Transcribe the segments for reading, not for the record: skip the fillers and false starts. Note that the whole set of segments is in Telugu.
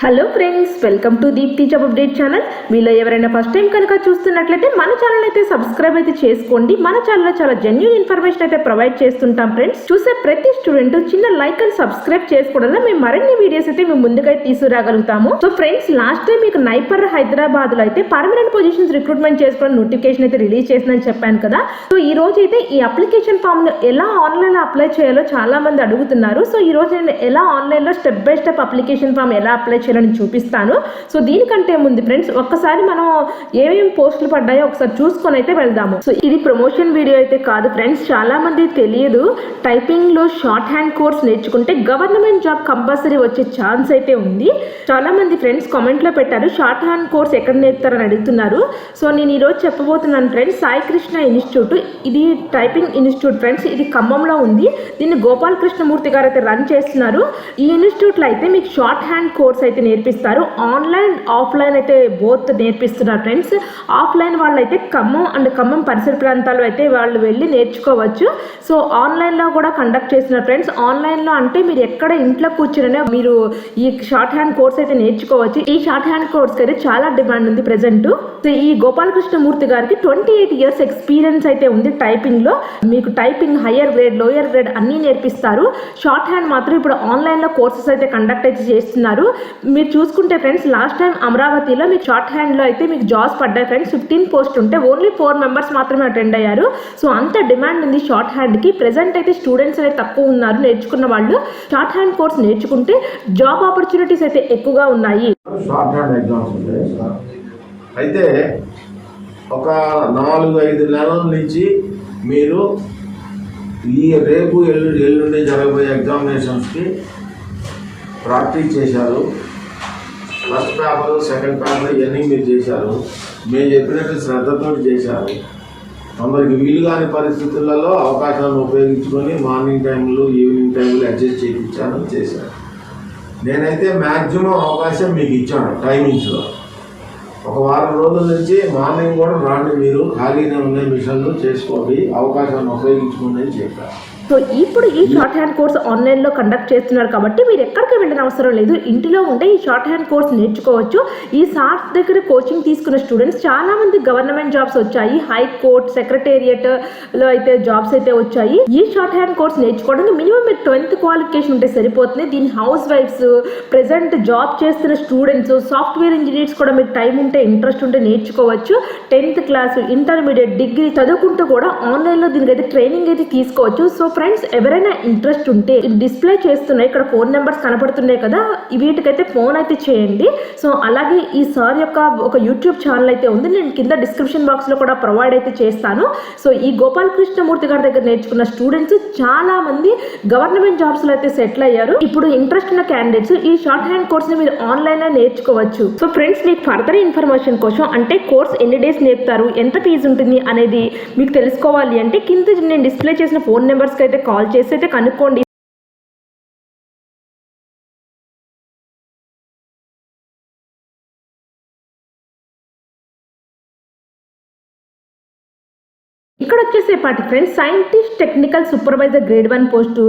Hello friends, welcome to Deepti job update channel. మీలో ఎవరైనా ఫస్ట్ టైం కనుక చూస్తున్నట్లయితే మన ఛానల్ అయితే సబ్స్క్రైబ్ అయితే చేసుకోండి. మన ఛానల్లో చాలా జెన్యూన్ ఇన్ఫర్మేషన్ అయితే ప్రొవైడ్ చేస్తుంటాం ఫ్రెండ్స్. చూసే ప్రతి స్టూడెంట్ చిన్న లైక్ అండ్ సబ్స్క్రైబ్ చేసుకోవడం మేము మరిన్ని వీడియోస్ అయితే మేము ముందుగా తీసుకురాగలుగుతాము. సో ఫ్రెండ్స్, లాస్ట్ టైం మీకు నైపర్ హైదరాబాద్ లో అయితే పర్మనెంట్ పొజిషన్స్ రిక్రూట్మెంట్ చేసుకోవడం నోటిఫికేషన్ అయితే రిలీజ్ చేసిందని చెప్పాను కదా. సో ఈ రోజు అయితే ఈ అప్లికేషన్ ఫామ్ ఎలా ఆన్లైన్ లో అప్లై చేయాలో చాలా మంది అడుగుతున్నారు. సో ఈ రోజు నేను ఎలా ఆన్లైన్ లో step by step application form ఎలా అప్లై చేయాలని చూపిస్తాను. సో దీనికంటే ముందు ఫ్రెండ్స్, ఒక్కసారి మనం ఏమేమి పోస్టులు పడ్డాయో ఒకసారి చూసుకొని అయితే వెళ్దాము. సో ఇది ప్రమోషన్ వీడియో అయితే కాదు ఫ్రెండ్స్. చాలా మంది తెలియదు, టైపింగ్ లో షార్ట్ హ్యాండ్ కోర్స్ నేర్చుకుంటే గవర్నమెంట్ జాబ్ కంపల్సరీ వచ్చే ఛాన్స్ అయితే ఉంది. చాలా మంది ఫ్రెండ్స్ కామెంట్ లో పెట్టారు షార్ట్ హ్యాండ్ కోర్స్ ఎక్కడ నేర్పుతారని అడుగుతున్నారు. సో నేను ఈరోజు చెప్పబోతున్నాను ఫ్రెండ్స్, సాయి కృష్ణ ఇన్స్టిట్యూట్. ఇది టైపింగ్ ఇన్స్టిట్యూట్ ఫ్రెండ్స్. ఇది ఖమ్మంలో ఉంది. దీన్ని గోపాల్ కృష్ణమూర్తి గారు అయితే రన్ చేస్తున్నారు. ఈ ఇన్స్టిట్యూట్ లో అయితే మీకు షార్ట్ హ్యాండ్ కోర్స్ అయితే నేర్పిస్తారు. ఆన్లైన్ ఆఫ్లైన్ అయితే బోత్ నేర్పిస్తున్నారు ఫ్రెండ్స్. ఆఫ్లైన్ వాళ్ళు అయితే ఖమ్మం పరిసర ప్రాంతాల్లో అయితే వాళ్ళు వెళ్ళి నేర్చుకోవచ్చు. సో ఆన్లైన్ లో కూడా కండక్ట్ చేస్తున్నారు ఫ్రెండ్స్. ఆన్లైన్ లో అంటే మీరు ఎక్కడ ఇంట్లో కూర్చునే మీరు ఈ షార్ట్ హ్యాండ్ కోర్స్ అయితే నేర్చుకోవచ్చు. ఈ షార్ట్ హ్యాండ్ కోర్స్ అయితే చాలా డిమాండ్ ఉంది ప్రెసెంట్. ఈ గోపాలకృష్ణమూర్తి గారికి 28 years ఎక్స్పీరియన్స్ అయితే ఉంది టైపింగ్ లో. మీకు typing higher grade, lower grade అన్ని నేర్పిస్తారు. షార్ట్ హ్యాండ్ మాత్రం ఇప్పుడు ఆన్లైన్ లో కోర్సెస్ అయితే కండక్ట్ అయితే చేస్తున్నారు. మీరు చూసుకుంటే ఫ్రెండ్స్, లాస్ట్ టైం అమరావతిలో మీకు షార్ట్ హ్యాండ్ లో అయితే మీకు జాబ్స్ పడ్డాయి ఫ్రెండ్స్. 15 పోస్ట్ ఉంటే ఓన్లీ 4 members మాత్రమే అటెండ్ అయ్యారు. సో అంత డిమాండ్ ఉంది షార్ట్ హ్యాండ్ కి. ప్రెసెంట్ అయితే స్టూడెంట్స్ అయితే తక్కువ ఉన్నారు నేర్చుకున్న వాళ్ళు. షార్ట్ హ్యాండ్ కోర్స్ నేర్చుకుంటే జాబ్ ఆపర్చునిటీస్ అయితే ఎక్కువగా ఉన్నాయి. షార్ట్ హ్యాండ్ ఎగ్జామ్స్ ఉంటాయి. అయితే ఒక 4-5 నెలల నుంచి మీరు ఈ రేపు ఎల్లుండి జరగబోయే ఎగ్జామినేషన్స్కి ప్రాక్టీస్ చేశారు. ఫస్ట్ పేపర్, సెకండ్ పేపర్ ఇవన్నీ మీరు చేశారు. మేము చెప్పినట్టు శ్రద్ధతో చేశారు. కొందరికి వీలు కాని పరిస్థితులలో అవకాశాలను ఉపయోగించుకొని మార్నింగ్ టైంలో, ఈవినింగ్ టైంలో అడ్జస్ట్ చేశాను. నేనైతే మ్యాక్సిమం అవకాశం మీకు ఇచ్చాను టైమింగ్స్లో. ఒక వారం రోజుల నుంచి మార్నింగ్ కూడా రాండి, మీరు ఖాళీగా ఉన్న మిషన్లు చేసుకోండి, అవకాశాన్ని ఉపయోగించుకోండి అని చెప్పారు. సో ఇప్పుడు ఈ షార్ట్ హ్యాండ్ కోర్స్ ఆన్లైన్లో కండక్ట్ చేస్తున్నారు కాబట్టి మీరు ఎక్కడికి వెళ్ళిన అవసరం లేదు. ఇంటిలో ఉంటే ఈ షార్ట్ హ్యాండ్ కోర్స్ నేర్చుకోవచ్చు. ఈ సార్ దగ్గర కోచింగ్ తీసుకున్న స్టూడెంట్స్ చాలా మంది గవర్నమెంట్ జాబ్స్ వచ్చాయి. హైకోర్ట్, సెక్రటేరియట్ లో అయితే జాబ్స్ అయితే వచ్చాయి. ఈ షార్ట్ హ్యాండ్ కోర్స్ నేర్చుకోవడానికి మినిమం మీరు 10th క్వాలిఫికేషన్ ఉంటే సరిపోతుంది. దీని హౌస్ వైఫ్స్, ప్రెసెంట్ జాబ్ చేస్తున్న స్టూడెంట్స్, సాఫ్ట్వేర్ ఇంజనీర్స్ కూడా మీకు టైం ఉంటే, ఇంట్రెస్ట్ ఉంటే నేర్చుకోవచ్చు. 10th క్లాస్, ఇంటర్మీడియట్, డిగ్రీ చదువుకుంటూ కూడా ఆన్లైన్లో దీనికైతే ట్రైనింగ్ అయితే తీసుకోవచ్చు. సో ఫ్రెండ్స్, ఎవరైనా ఇంట్రెస్ట్ ఉంటే డిస్ప్లే చేస్తున్నాయి ఇక్కడ ఫోన్ నెంబర్స్ కనపడుతున్నాయి కదా, వీటికైతే ఫోన్ అయితే చేయండి. సో అలాగే ఈ సార్ యొక్క ఒక యూట్యూబ్ ఛానల్ అయితే ఉంది, నేను కింద డిస్క్రిప్షన్ బాక్స్ లో కూడా ప్రొవైడ్ అయితే చేస్తాను. సో ఈ గోపాల్ కృష్ణమూర్తి గారి దగ్గర నేర్చుకున్న స్టూడెంట్స్ చాలా మంది గవర్నమెంట్ జాబ్స్ లో అయితే సెటిల్ అయ్యారు. ఇప్పుడు ఇంట్రెస్ట్ ఉన్న క్యాండిడేట్స్ ఈ షార్ట్ హ్యాండ్ కోర్స్ ని మీరు ఆన్లైన్ లో నేర్చుకోవచ్చు. సో ఫ్రెండ్స్, మీకు ఫర్దర్ ఇన్ఫర్మేషన్ కోసం, అంటే కోర్స్ ఎన్ని డేస్ నేర్పుతారు, ఎంత ఫీజు ఉంటుంది అనేది మీకు తెలుసుకోవాలి అంటే కింద నేను డిస్ప్లే చేసిన ఫోన్ నెంబర్స్ అయితే కాల్ చేసి అయితే కనుక్కోండి. ఇక్కడ వచ్చేసేపాటి friends, scientist technical supervisor grade 1 post,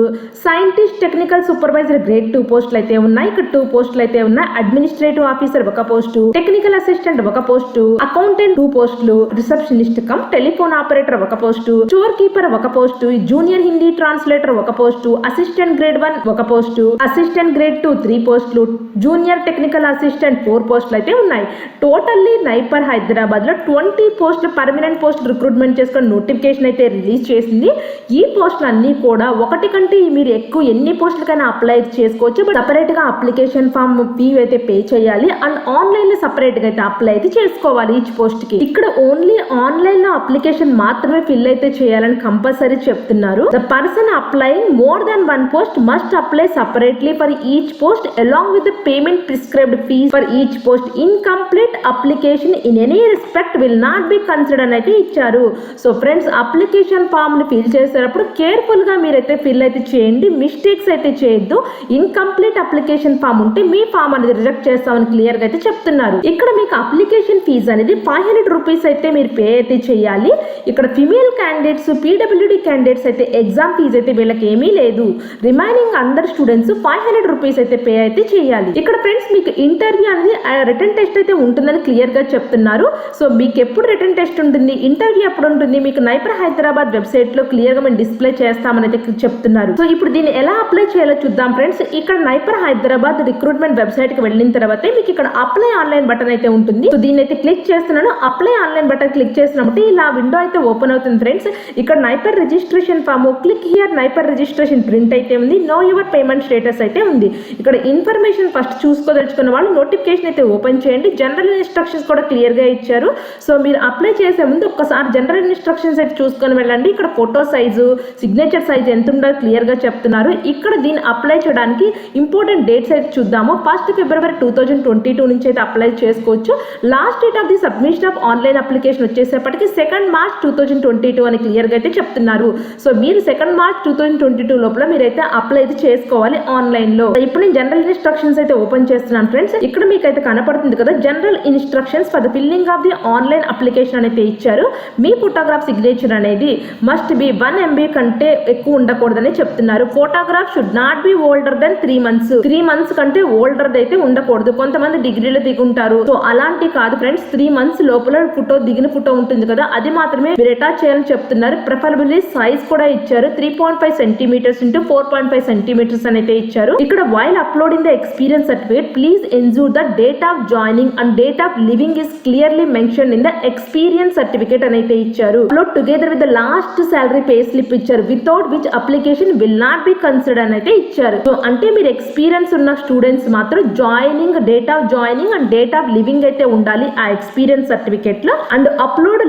scientist technical supervisor grade 2 పోస్టులు అయితే ఉన్నాయి. ఇక్కడ 2 పోస్టులు అయితే ఉన్నాయి. Administrative officer 1 post, technical assistant 1 post, accountant 2 పోస్టులు, receptionist cum telephone operator 1 post, store keeper 1 post, junior Hindi translator 1 post, assistant grade 1 1 post, assistant grade 2 3 పోస్టులు, జూనియర్ టెక్నికల్ అసిస్టెంట్ 4 పోస్టులు అయితే ఉన్నాయి. టోటల్లీ నైపర్ హైదరాబాద్ లో 20 పోస్టులు పర్మనెంట్ పోస్ట్ రిక్రూట్మెంట్ చేసుకుని నోటిఫికేషన్ అయితే రిలీజ్ చేసింది. ఈ పోస్టులు అన్ని కూడా ఒకటి కంటే మీరు ఎక్కువ ఎన్ని పోస్టులకైనా అప్లై చేసుకోవచ్చు. బట్ సపరేట్ గా అప్లికేషన్ ఫామ్ ఫీ అయితే పే చేయాలి. అండ్ ఆన్లైన్ లో సపరేట్ గా అయితే అప్లై అయితే చేసుకోవాలి ఈచ్ పోస్ట్ కి. ఇక్కడ ఓన్లీ ఆన్లైన్ లో అప్లికేషన్ మాత్రమే ఫిల్ అయితే చేయాలని కంపల్సరీ చెప్తున్నారు. The person applying more than 1 post must apply separately for each post along with the payment prescribed fees for each post. Incomplete application in any respect will not be considered అని అయితే ఇచ్చారు. So friends, friends application form ని ఫిల్ చేసేటప్పుడు కేర్ఫుల్ గా మీరైతే ఫిల్ అయితే చేయండి, మిస్టేక్స్ అయితే చేయొద్దు. ఇన్కంప్లీట్ అప్లికేషన్ ఫామ్ ఉంటే మీ ఫామ్ అనేది రిజెక్ట్ చేస్తామని క్లియర్ గా అయితే చెప్తున్నారు. ఇక్కడ మీకు అప్లికేషన్ ఫీజు అనేది 500 రూపీస్ అయితే మీరు పే అయితే చేయాలి. ఇక్కడ ఫిమేల్ క్యాండిడేట్స్ పీడబ్ల్యూడి క్యాండిడేట్స్ అయితే ఎగ్జామ్ ఫీజు అయితే వీళ్ళకి ఏమీ లేదు. రిమైనింగ్ అందరు స్టూడెంట్స్ 500 రూపీస్ అయితే పే అయితే చేయాలి. ఇక్కడ ఫ్రెండ్స్ మీకు ఇంటర్వ్యూ అనేది రిటర్న్ టెస్ట్ అయితే ఉంటుందని క్లియర్ గా చెప్తున్నారు. సో మీకు ఎప్పుడు రిటర్న్ టెస్ట్ ఉంటుంది, ఇంటర్వ్యూ ఎప్పుడు ఉంటుంది, మీకు నైపర్ హైదరాబాద్ వెబ్సైట్ లో క్లియర్ గా మేము డిస్ప్లే చేస్తామని అయితే చెప్తున్నారు. సో ఇప్పుడు దీన్ని ఎలా అప్లై చేయాలో చూద్దాం ఫ్రెండ్స్. ఇక్కడ నైపర్ హైదరాబాద్ రిక్రూట్మెంట్ వెబ్సైట్ కి వెళ్ళిన తర్వాత మీకు ఇక్కడ అప్లై ఆన్లైన్ బటన్ అయితే ఉంటుంది. సో దీన్ని అయితే క్లిక్ చేస్తున్నాను. అప్లై ఆన్లైన్ బటన్ క్లిక్ చేసినప్పుడు ఇలా విండో అయితే ఓపెన్ అవుతుంది ఫ్రెండ్స్. ఇక్కడ NIPER registration form click here NIPER registration print అయితే ఉంది. నో యువర్ పేమెంట్ స్టేటస్ అయితే ఉంది. ఇక్కడ ఇన్ఫర్మేషన్ ఫస్ట్ చూసుకోదలుచుకున్న వాళ్ళు నోటిఫికేషన్ అయితే ఓపెన్ చేయండి. జనరల్ ఇన్స్ట్రక్షన్స్ కూడా క్లియర్ గా ఇచ్చారు. సో మీరు అప్లై చేసే ముందు ఒక్కసారి జనరల్ ఇన్స్ట్రక్షన్స్ అయితే చూసుకొని వెళ్ళండి. ఇక్కడ ఫోటో సైజు, సిగ్నేచర్ సైజ్ ఎంత ఉందో క్లియర్ గా చెప్తున్నారు. ఇక్కడ దీన్ని అప్లై చేయడానికి ఇంపార్టెంట్ డేట్స్ అయితే చూద్దాము. 1 ఫిబ్రవరి 2022 నుంచి అయితే అప్లై చేసుకోవచ్చు. Last date of the submission of online application వచ్చేసేపటికి 2 మార్చ్ 2022 అని క్లియర్ గా అయితే చెప్తున్నారు. సో మీరు 2 మార్చ్ 2022 లోపల మీరైతే అప్లై అయితే చేసుకోవాలి ఆన్లైన్ లో. ఇప్పుడు నేను జనరల్ ఇన్స్ట్రక్షన్స్ అయితే ఓపెన్ చేస్తున్నాను ఫ్రెండ్స్. ఇక్కడ మీకు అయితే కనపడుతుంది కదా, general instructions for the filling of the online application అయితే ఇచ్చారు. మీ ఫోటోగ్రాఫ్ సిగ్నేచర్ అనేది మస్ట్ బి 1 MB కంటే ఎక్కువ ఉండకూడదని చెప్తున్నారు. Photograph should not be older than 3 months. 3 months కంటే ఓల్డర్ అయితే ఉండకూడదు. కొంతమంది డిగ్రీలో దిగుంటారు. సో అలాంటి కాదు ఫ్రెండ్స్, 3 మంత్స్ లోపల దిగిన ఫోటో ఉంటుంది కదా, అది మాత్రమే మీరు అటాచ్ చేయాలని చెప్తున్నారు. ప్రిఫరబుల్లీ సైజ్ కూడా ఇచ్చారు. 3.5 సెంటీమీటర్స్ ఇంటూ 4.5 సెంటీమీటర్స్ అని అయితే ఇచ్చారు. ఇక్కడ while uploading the experience certificate please ensure the date of joining and date of living is clearly mention in the experience certificate అని అయితే ఇచ్చారు. Upload together with the last salary pay slip ఇచ్చారు. Without which application will not be considered అని అయితే ఇచ్చారు. సో అంటే మీరు ఎక్స్పీరియన్స్ ఉన్న స్టూడెంట్స్ మాత్రం joining, date of joining and date of living అయితే ఉండాలి ఆ ఎక్స్పీరియన్స్ సర్టిఫికేట్ లో. And upload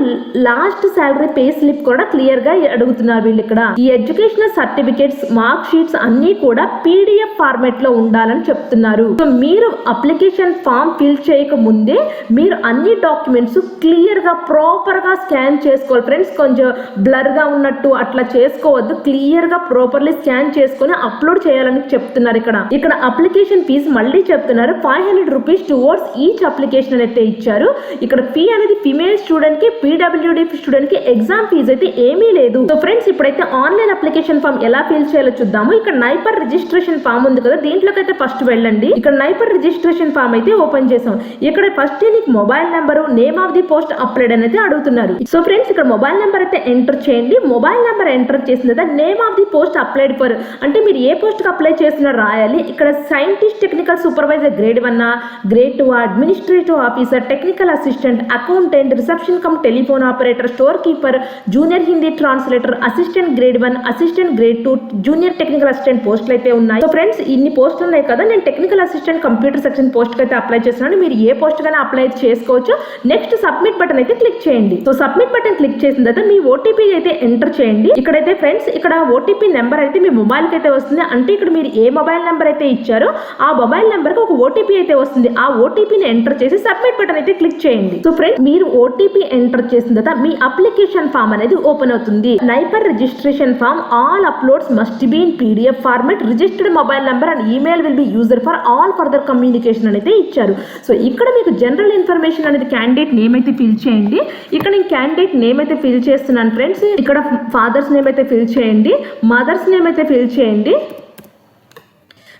last salary pay slip కూడా క్లియర్ గా అడుగుతున్నారు వీళ్ళు. ఇక్కడ ఈ ఎడ్యుకేషనల్ సర్టిఫికేట్స్, మార్క్ షీట్స్ అన్ని కూడా PDF ఫార్మాట్ లో ఉండాలని చెప్తున్నారు. సో మీరు అప్లికేషన్ ఫామ్ ఫిల్ చేయక ముందే మీరు అన్ని డాక్యుమెంట్స్ క్లియర్ గా ప్రాపర్ గా స్కాన్ చేసుకోవాలి ఫ్రెండ్స్. కొంచెం బ్లర్ గా ఉన్నట్టు అట్లా చేసుకోవద్దు. క్లియర్ గా ప్రాపర్లీ స్కాన్ చేసుకొని అప్లోడ్ చేయాలని చెప్తున్నారు. ఇక్కడ అప్లికేషన్ ఫీజు మళ్ళీ చెప్తున్నారు 500 రూపీస్ టువర్డ్స్ ఈచ్ అప్లికేషన్ అయితే ఇచ్చారు. ఇక్కడ ఫీ అనేది ఫిమేల్ స్టూడెంట్ కి, పీడబ్ల్యూడి స్టూడెంట్ కి ఎగ్జామ్ ఫీజు అయితే ఏమీ లేదు. సో ఫ్రెండ్స్ ఇప్పుడైతే ఆన్లైన్ అప్లికేషన్ ఫామ్ ఎలా ఫిల్ చేయాలో చూద్దాము. ఇక్కడ నైపర్ రిజిస్ట్రేషన్ ఫామ్ ఉంది కదా, దీంట్లోకి అయితే ఫస్ట్ వెళ్ళండి. ఇక్కడ నైపర్ రిజిస్ట్రేషన్ ఫామ్ అయితే ఓపెన్ చేసాం. ఇక్కడ ఫస్ట్ నీకు mobile number, name of the post applied అని అయితే అడుగుతున్నారు. సో ఫ్రెండ్స్ ఇక్కడ మొబైల్ నెంబర్ అయితే ఎంటర్ చేయండి. మొబైల్ నెంబర్ ఎంటర్ చేసిన తర్వాత name of the post applied for అంటే మీరు ఏ పోస్ట్ కి అప్లై చేస్తున్నారో రాయాలి. ఇక్కడ scientist, technical supervisor grade 1, grade 2, administrative officer, technical assistant, accountant, reception come telephone operator, store keeper, junior Hindi translator, assistant grade 1, assistant grade 2, junior technical assistant పోస్టులు అయితే ఉన్నాయి. సో ఫ్రెండ్స్ ఇన్ని పోస్టులు ఉన్నాయి కదా, నేను technical assistant computer section post కి అయితే అప్లై చేస్తున్నాను. మీరు ఏ పోస్ట్ కైనా అప్లై చేసుకోవచ్చు. నెక్స్ట్ సబ్మిట్ బటన్ అయితే క్లిక్ చేయండి. సో సబ్మిట్ బటన్ క్లిక్ చేసిన తర్వాత మీ ఓటీపీ అయితే ఎంటర్ చేయండి. ఇక్కడైతే ఫ్రెండ్స్ ఇక్కడ ఓటీపీ నెంబర్ అయితే మీ మొబైల్ కి అయితే వస్తుంది. అంటే ఇక్కడ మీరు ఏ మొబైల్ నెంబర్ అయితే ఇచ్చారో ఆ మొబైల్ నెంబర్ కి ఒక ఓటీపీ అయితే వస్తుంది. ఆ ఓటీపీని ఎంటర్ చేసి సబ్మిట్ బటన్ అయితే క్లిక్ చేయండి. సో ఫ్రెండ్స్ మీరు ఓటీపీ ఎంటర్ చేసిన తర్వాత మీ అప్లికేషన్ ఫామ్ అనేది ఓపెన్ అవుతుంది. NIPER registration form all uploads must be in PDF format, registered mobile number and email will be user for all further communication అనేది ఇచ్చారు. సో ఇక్కడ మీకు జనరల్ ఇన్ఫర్మేషన్ అనేది క్యాండిడేట్ నేమ్ అయితే ఫిల్ చేయండి. ఇక్కడ నేను క్యాండిడేట్ నేమ్ అయితే ఫిల్ చేస్తున్నాను ఫ్రెండ్స్. ఇక్కడ ఫాదర్స్ నేమ్ అయితే ఫిల్ చేయండి, మదర్స్ నేమ్ అయితే ఫిల్ చేయండి.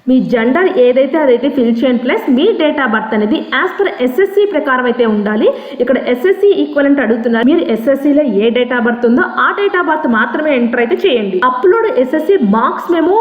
మీ జెండర్ ఏదైతే అదైతే ఫిల్ చేయండి. Plus me date of birth అనేది యాజ్ పర్ SSC ప్రకారం అయితే ఉండాలి. ఇక్కడ SSC ఈక్వలెంట్ అడుగుతున్నారు. మీరు SSCలో ఏ డేట్ ఆఫ్ బర్త్ ఉందో ఆ డేట్ ఆఫ్ బర్త్ మాత్రమే ఎంటర్ అయితే చేయండి. అప్లోడ్ SSC మార్క్స్ మేము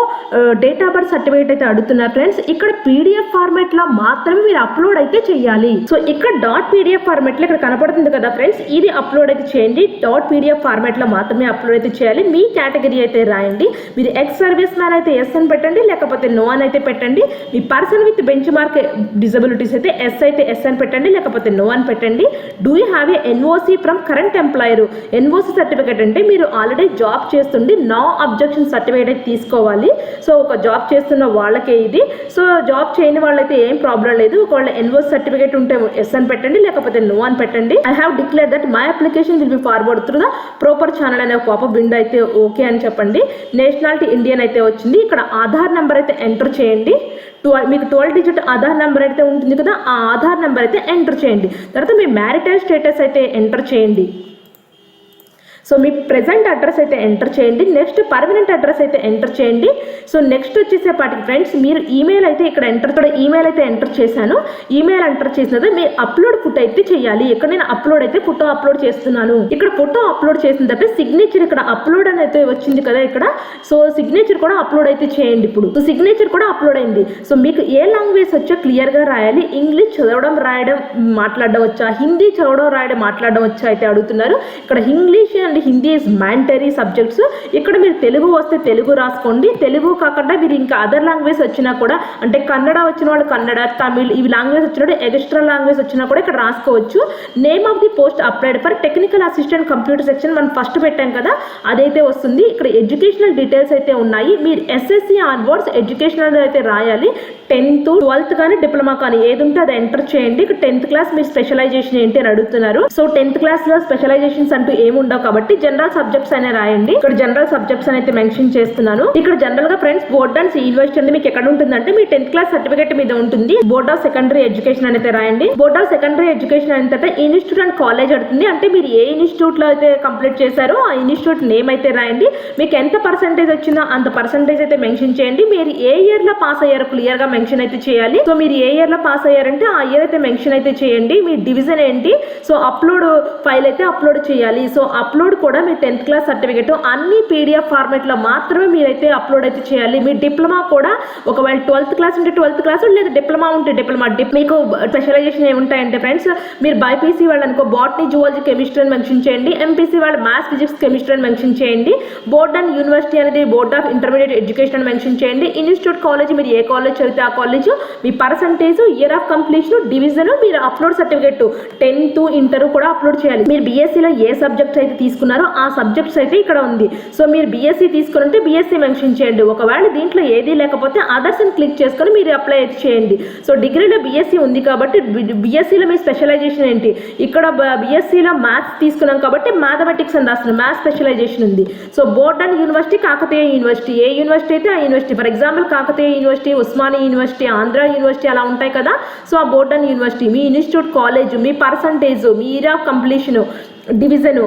డేట్ ఆఫ్ బర్త్ సర్టిఫికేట్ అయితే అడుగుతున్నారు ఫ్రెండ్స్. ఇక్కడ PDF ఫార్మాట్ లో మాత్రమే మీరు అప్లోడ్ అయితే చేయాలి. సో ఇక్కడ .pdf ఫార్మాట్ లో ఇక్కడ కనపడుతుంది కదా ఫ్రెండ్స్, ఇది అప్లోడ్ అయితే చేయండి. .pdf ఫార్మాట్ లో మాత్రమే అప్లోడ్ అయితే చేయాలి. మీ కేటగిరీ అయితే రాయండి. మీరు ఎక్స్ సర్వీస్ మ్యాన్ అయితే ఎస్ అని పెట్టండి, లేకపోతే నో అని అయితే పెట్టండి. మీ person with benchmark disabilities అయితే ఎస్ అయితే ఎస్ అని పెట్టండి, లేకపోతే నో అని పెట్టండి. Do you have a NOC from current employer? NOC certificate అంటే మీరు ఆల్రెడీ జాబ్ చేస్తుండి నో అబ్జెక్షన్ సర్టిఫికేట్ అయితే తీసుకోవాలి. సో ఒక జాబ్ చేస్తున్న వాళ్ళకే ఇది. సో జాబ్ చేయని వాళ్ళైతే ఏం ప్రాబ్లం లేదు. ఒకవేళ ఎన్ఓసి సర్టిఫికేట్ ఉంటే ఎస్ అని పెట్టండి, లేకపోతే నో అని పెట్టండి. I have declare that my application will be forward through the proper channel అనే పాపప్ విండో అయితే ఓకే అని చెప్పండి. నేషనాలిటీ ఇండియన్ అయితే వచ్చింది. ఇక్కడ ఆధార్ నెంబర్ అయితే ఎంటర్ చేయండి. మీకు 12 డిజిట్ ఆధార్ నెంబర్ అయితే ఉంటుంది కదా, ఆ ఆధార్ నెంబర్ అయితే ఎంటర్ చేయండి. తర్వాత మీ మ్యారిటల్ స్టేటస్ అయితే ఎంటర్ చేయండి. సో మీ ప్రెజెంట్ అడ్రస్ అయితే ఎంటర్ చేయండి. నెక్స్ట్ పర్మనెంట్ అడ్రస్ అయితే ఎంటర్ చేయండి. సో నెక్స్ట్ వచ్చేసేపాటికి ఫ్రెండ్స్ మీరు ఈమెయిల్ అయితే ఇక్కడ ఈమెయిల్ అయితే ఎంటర్ చేశాను. ఈమెయిల్ ఎంటర్ చేసిన తర్వాత మీరు అప్లోడ్ ఫోటో అయితే చేయాలి. ఇక్కడ నేను అప్లోడ్ అయితే ఫోటో అప్లోడ్ చేస్తున్నాను. ఇక్కడ ఫోటో అప్లోడ్ చేసిన తర్వాత సిగ్నేచర్ ఇక్కడ అప్లోడ్ అని అయితే వచ్చింది కదా ఇక్కడ. సో సిగ్నేచర్ కూడా అప్లోడ్ అయితే చేయండి. ఇప్పుడు సో సిగ్నేచర్ కూడా అప్లోడ్ అయింది. సో మీకు ఏ లాంగ్వేజ్ వచ్చో క్లియర్గా రాయాలి. ఇంగ్లీష్ చదవడం రాయడం మాట్లాడడం వచ్చా, హిందీ చదవడం రాయడం మాట్లాడడం వచ్చా అయితే అడుగుతున్నారు. ఇక్కడ English and Hindi is mandatory subjects. ఇక్కడ మీరు తెలుగు వస్తే తెలుగు రాసుకోండి. తెలుగు కాకుండా మీరు ఇంకా అదర్ లాంగ్వేజ్ వచ్చినా కూడా, అంటే కన్నడ వచ్చిన వాళ్ళు కన్నడ, తమిళ్ ఇవి లాంగ్వేజ్ వచ్చినప్పుడు ఎక్స్ట్రా లాంగ్వేజ్ వచ్చినా కూడా ఇక్కడ రాసుకోవచ్చు. Name of the post applied for technical assistant computer section మనం ఫస్ట్ పెట్టాం కదా, అదైతే వస్తుంది. ఇక్కడ ఎడ్యుకేషనల్ డీటెయిల్స్ అయితే ఉన్నాయి. మీరు ఎస్ఎస్సి ఆన్వర్డ్స్ ఎడ్యుకేషనల్ అయితే రాయాలి. 10th 12th కానీ డిప్లొమా కానీ ఏది ఉంటే అది ఎంటర్ చేయండి. ఇక్కడ 10th క్లాస్ మీరు స్పెషలైజేషన్ ఏంటి అని అడుగుతున్నారు. సో 10th క్లాస్ లో స్పెషలైజేషన్స్ అంటూ ఏమి ఉండవు కాబట్టి జనరల్ సబ్జెక్ట్స్ అనే రాయండి. ఇక్కడ జనరల్ సబ్జెక్ట్స్ అని అయితే మెన్షన్ చేస్తున్నాను. ఇక్కడ జనరల్ గా ఫ్రెండ్స్ బోర్డ్ అండ్ యూనివర్సిటీ అంటే మీకు ఎక్కడ ఉంటుందంటే మీ 10th క్లాస్ సర్టిఫికేట్ మీద ఉంటుంది. బోర్డ్ ఆఫ్ సెకండరీ ఎడ్యుకేషన్ అయితే రాయండి. బోర్డ్ ఆఫ్ సెకండరీ ఎడ్యుకేషన్ అంటే ఇన్స్టిట్యూట్ అండ్ కాలేజ్ అడుగుతుంది. అంటే మీరు ఏ ఇన్స్టిట్యూట్ లో అయితే కంప్లీట్ చేశారో ఆ ఇన్స్టిట్యూట్ నేమ్ అయితే రాయండి. మీకు ఎంత పర్సెంటేజ్ వచ్చిందో అంత పర్సెంటేజ్ అయితే మెన్షన్ చేయండి. మీరు ఏ ఇయర్ లో పాస్ అయ్యారో క్లియర్ గా మెన్షన్ అయితే చేయాలి. సో మీరు ఏ ఇయర్ లో పాస్ అయ్యారంటే ఆ ఇయర్ అయితే మెన్షన్ అయితే చేయండి. మీ డివిజన్ ఏంటి, సో అప్లోడ్ ఫైల్ అయితే అప్లోడ్ చేయాలి. సో అప్లోడ్ కూడా మీ 10th క్లాస్ సర్టిఫికేట్ అన్ని పీడిఎఫ్ ఫార్మాట్ లో మాత్రమే మీరైతే అప్లోడ్ అయితే చేయాలి. మీ డిప్లొమా కూడా ఒకవేళ 12th క్లాస్ ఉంటే 12th క్లాస్, లేదా డిప్లొమా ఉంటే డిప్లొమా. మీకు స్పెషలైజేషన్ ఏముంటాయంటే ఫ్రెండ్స్, మీరు బైపీసీ వాళ్ళు అనుకో బాటనీ జువాలజీ కెమిస్ట్రీ అని మెన్షన్ చేయండి. ఎంపీసీ వాళ్ళు మ్యాథ్స్ ఫిజిక్స్ కెమిస్ట్రీ అని మెన్షన్ చేయండి. బోర్డ్ అండ్ యూనివర్సిటీ అనేది బోర్డ్ ఆఫ్ ఇంటర్మీడియట్ ఎడ్యుకేషన్ అని మెన్షన్ చేయండి. ఇన్స్టిట్యూట్ కాలేజ్ మీరు ఏ కాలేజ్ చదివితే ఆ college, me percentage, year of completion, division, మీరు అప్లోడ్ సర్టిఫికేట్ 10th ఇంటర్ కూడా అప్లోడ్ చేయాలి. మీరు బీఎస్సీలో ఏ సబ్జెక్ట్స్ అయితే తీసుకున్నారో ఆ సబ్జెక్ట్స్ అయితే ఇక్కడ ఉంది. సో మీరు బీఎస్సీ తీసుకుంటే బీఎస్సీ మెన్షన్ చేయండి. ఒకవేళ దీంట్లో ఏది లేకపోతే అదర్స్ అని క్లిక్ చేసుకొని మీరు అప్లై అయితే చేయండి. సో డిగ్రీలో బీఎస్సీ ఉంది కాబట్టి బీఎస్సీలో మీ స్పెషలైజేషన్ ఏంటి, ఇక్కడ బీఎస్సీలో మ్యాథ్స్ తీసుకున్నాం కాబట్టి మ్యాథమెటిక్స్ అని రాస్తున్నాం, మ్యాథ్స్ స్పెషలైజేషన్ ఉంది. So board and university Kakatiya university, A university అయితే ఆ university. For example Kakatiya university, Osmania university, Andhra university అలా ఉంటాయి కదా. సో ఆ board and university, me institute college, me percentage, me year of completion, division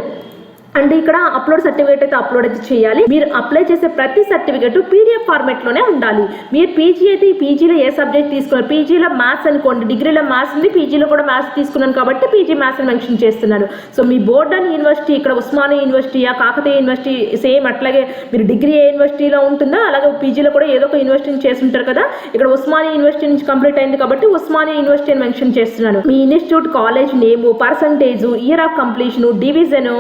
and ఇక్కడ అప్లోడ్ సర్టిఫికేట్ అయితే అప్లోడ్ అయితే చేయాలి. మీరు అప్లై చేసే ప్రతి సర్టిఫికేట్ పీడిఎఫ్ ఫార్మాట్ లోనే ఉండాలి. మీరు పీజీ అయితే ఈ పీజీలో ఏ సబ్జెక్ట్ తీసుకున్నారు, పీజీలో మ్యాథ్స్ అనుకోండి, డిగ్రీలో మ్యాథ్స్ ఉంది, పీజీలో కూడా మ్యాథ్స్ తీసుకున్నాను కాబట్టి పీజీ మ్యాథ్స్ అని మెన్షన్ చేస్తున్నాను. So me board and university ఇక్కడ ఉస్మానియా యూనివర్సిటీయా, కాకతీయ యూనివర్సిటీ సేమ్ అట్లాగే మీరు డిగ్రీ ఏ యూనివర్సిటీలో ఉంటుందో అలాగే పీజీలో కూడా ఏదో ఒక యూనివర్సిటీ చేస్తుంటారు కదా. ఇక్కడ ఉస్మానియా యూనివర్సిటీ నుంచి కంప్లీట్ అయింది కాబట్టి ఉస్మానియా యూనివర్సిటీ అని మెన్షన్ చేస్తున్నాను. మీ institute college name, percentage, year of completion, division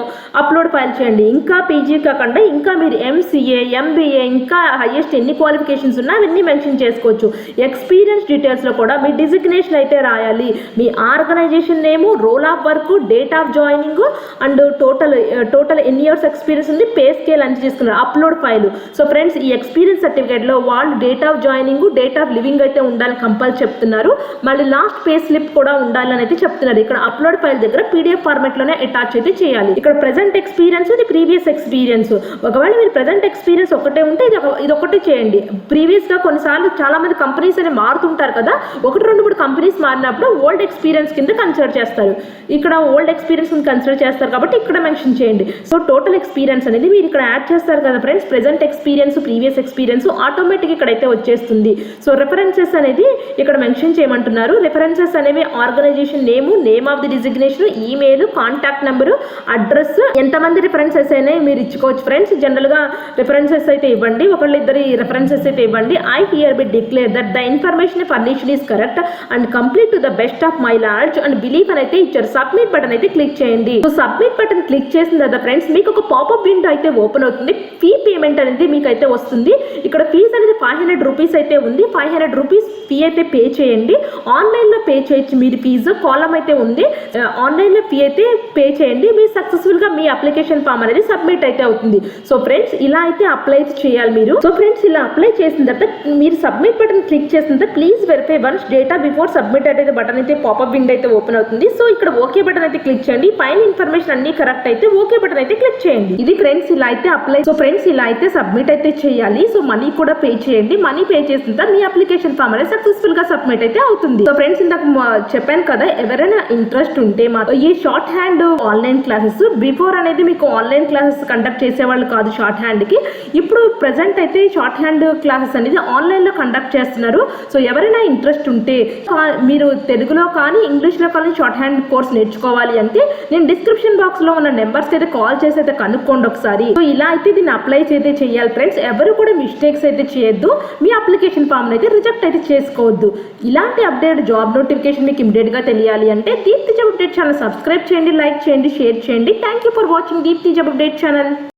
upload file చేయండి. ఇంకా పీజీ కాకుండా ఇంకా మీరు ఎంసీఏ, ఎంబీఏ ఇంకా హైయెస్ట్ ఎన్ని క్వాలిఫికేషన్స్ ఉన్నా అవన్నీ మెన్షన్ చేసుకోవచ్చు. ఎక్స్పీరియన్స్ డీటెయిల్స్లో కూడా మీ డిజిగ్నేషన్ అయితే రాయాలి. మీ organisation name, role of work, date of joining and total ఎన్ని ఇయర్స్ ఎక్స్పీరియన్స్ ఉంది, పే స్కేల్ అని తీసుకున్నారు. Upload file. సో ఫ్రెండ్స్ ఈ ఎక్స్పీరియన్స్ సర్టిఫికేట్లో వాళ్ళు date of joining, date of living అయితే ఉండాలని కంపల్ చెప్తున్నారు. మళ్ళీ లాస్ట్ పే స్లిప్ కూడా ఉండాలని అయితే చెప్తున్నారు. ఇక్కడ అప్లోడ్ ఫైల్ దగ్గర పీడిఎఫ్ ఫార్మాట్లోనే అటాచ్ అయితే చేయాలి. ఇక్కడ ప్రెజెంట్ ఎక్స్పీరియన్స్, ఇది ప్రీవియస్ ఎక్స్పీరియన్స్. ఒకవేళ మీరు ప్రెజెంట్ ఎక్స్పీరియన్స్ ఒకటే ఉంటే ఇది ఒకటే చేయండి. ప్రీవియస్గా కొన్నిసార్లు చాలా మంది కంపెనీస్ అని మారుతుంటారు కదా, 1-2-3 కంపెనీస్ మారినప్పుడు ఓల్డ్ ఎక్స్పీరియన్స్ కింద కన్సిడర్ చేస్తారు. ఇక్కడ ఓల్డ్ ఎక్స్పీరియన్స్ కన్సిడర్ చేస్తారు కాబట్టి ఇక్కడ మెన్షన్ చేయండి. సో టోటల్ ఎక్స్పీరియన్స్ అనేది మీరు ఇక్కడ యాడ్ చేస్తారు కదా friends, present experience, previous experience automatic ఇక్కడైతే వచ్చేస్తుంది. సో రెఫరెన్సెస్ అనేది ఇక్కడ మెన్షన్ చేయమంటున్నారు. రెఫరెన్సెస్ అనేవి organisation name, name of the designation, email, contact number, address, ఎంత ఎంతమంది రిఫరెన్సెస్ అయినా మీరు ఇచ్చుకోవచ్చు ఫ్రెండ్స్. జనరల్గా రిఫరెన్సెస్ అయితే ఇవ్వండి, ఒకళ్ళిద్దరి రిఫరెన్సెస్ అయితే ఇవ్వండి. I here B declare that the information furnished is correct and complete to the best of my knowledge and belief అని అయితే ఇచ్చారు. సబ్మిట్ బటన్ అయితే క్లిక్ చేయండి. సో సబ్మిట్ బటన్ క్లిక్ చేసిన తర్వాత ఫ్రెండ్స్ మీకు ఒక పాపప్ విండో అయితే ఓపెన్ అవుతుంది. ఫీ పేమెంట్ అనేది మీకు అయితే వస్తుంది. ఇక్కడ ఫీజు అనేది 500 రూపీస్ అయితే ఉంది. 500 రూపీస్ ఫీ అయితే పే చేయండి. ఆన్లైన్లో పే చేయొచ్చు మీరు ఫీజు. కాలం అయితే ఉంది, ఆన్లైన్లో ఫీ అయితే పే చేయండి. మీరు సక్సెస్ఫుల్గా మీ అప్లికేషన్ ఫామ్ అనేది సబ్మిట్ అయితే అవుతుంది. సో ఫ్రెండ్స్ ఇలా అయితే అప్లై చేయాలి మీరు. సో ఫ్రెండ్స్ ఇలా అప్లై చేసిన తర్వాత మీరు సబ్మిట్ బటన్ క్లిక్ చేసిన తర్వాత please verify once data before submit అయితే బటన్ అయితే పాపప్ విండో అయితే ఓపెన్ అవుతుంది. సో ఇక్కడ ఓకే బటన్ అయితే క్లిక్ చేయండి. పైన ఇన్ఫర్మేషన్ అన్ని కరెక్ట్ అయితే ఓకే బటన్ అయితే క్లిక్ చేయండి. ఇది ఫ్రెండ్స్ ఇలా అయితే అప్లై. సో ఫ్రెండ్స్ ఇలా అయితే సబ్మిట్ అయితే చేయాలి. సో మనీ కూడా పే చేయండి. మనీ పే చేసిన తర్వాత మీ అప్లికేషన్ ఫామ్ అనేది సక్సెస్ఫుల్ గా సబ్మిట్ అయితే అవుతుంది. సో ఫ్రెండ్స్ ఇందాక చెప్పాను కదా, ఎవరైనా ఇంట్రెస్ట్ ఉంటే మాత్రం ఈ short hand online classes before అనేది మీకు ఆన్లైన్ క్లాసెస్ కండక్ట్ చేసేవాళ్ళు కాదు షార్ట్ హ్యాండ్ కి. ఇప్పుడు ప్రెసెంట్ అయితే షార్ట్ హ్యాండ్ క్లాసెస్ అనేది ఆన్లైన్ లో కండక్ట్ చేస్తున్నారు. సో ఎవరైనా ఇంట్రెస్ట్ ఉంటే మీరు తెలుగులో కానీ ఇంగ్లీష్ లో కానీ షార్ట్ హ్యాండ్ కోర్స్ నేర్చుకోవాలి అంటే నేను డిస్క్రిప్షన్ బాక్స్ లో ఉన్న నెంబర్స్ అయితే కాల్ చేసి అయితే కనుక్కోండి ఒకసారి. సో ఇలా అయితే దీన్ని అప్లై అయితే చేయాలి ఫ్రెండ్స్. ఎవరు కూడా మిస్టేక్స్ అయితే చేయొద్దు. మీ అప్లికేషన్ ఫామ్ అయితే రిజెక్ట్ అయితే చేసుకోవద్దు. ఇలాంటి అప్డేట్ జాబ్ నోటిఫికేషన్ మీకు ఇమ్మీడియట్ గా తెలియాలి అంటే Deepti job update channel subscribe చేయండి, లైక్ చేయండి, షేర్ చేయండి. Thank you for watching Deepti job update channel.